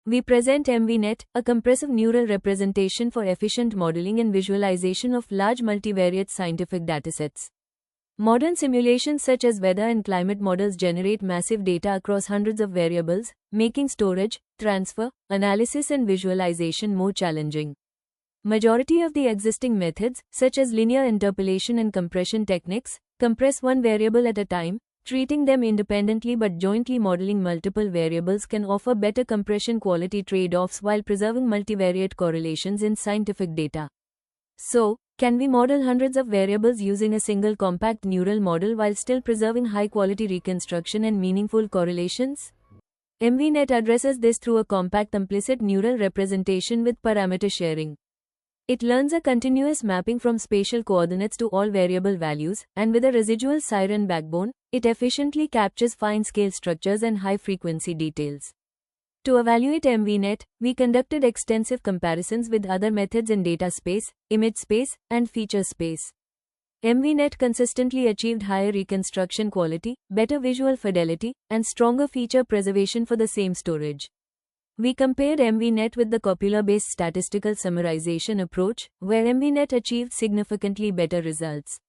we present MVNet, a compressive neural representation for efficient modeling and visualization of large multivariate scientific datasets. Modern simulations such as weather and climate models generate massive data across hundreds of variables, making storage, transfer, analysis and visualization more challenging. Majority of the existing methods, such as linear interpolation and compression techniques, compress one variable at a time, treating them independently but jointly modeling multiple variables can offer better compression quality trade-offs while preserving multivariate correlations in scientific data. So, can we model hundreds of variables using a single compact neural model while still preserving high-quality reconstruction and meaningful correlations? MVNet addresses this through a compact implicit neural representation with parameter sharing. It learns a continuous mapping from spatial coordinates to all variable values, and with a residual siren backbone, it efficiently captures fine-scale structures and high-frequency details. To evaluate MVNet, we conducted extensive comparisons with other methods in data space, image space, and feature space. MVNet consistently achieved higher reconstruction quality, better visual fidelity, and stronger feature preservation for the same storage. We compared MVNet with the copula-based statistical summarization approach, where MVNet achieved significantly better results.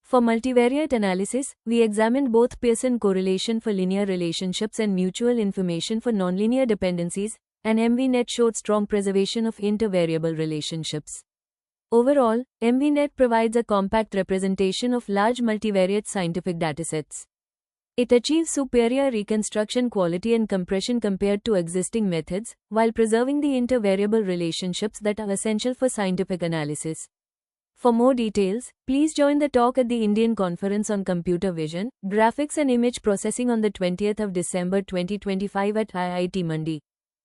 For multivariate analysis, we examined both Pearson correlation for linear relationships and mutual information for nonlinear dependencies, and MVNet showed strong preservation of intervariable relationships. Overall, MVNet provides a compact representation of large multivariate scientific datasets. It achieves superior reconstruction quality and compression compared to existing methods, while preserving the intervariable relationships that are essential for scientific analysis. For more details, please join the talk at the Indian Conference on Computer Vision, Graphics and Image Processing on the 20th of December 2025 at IIT Mandi.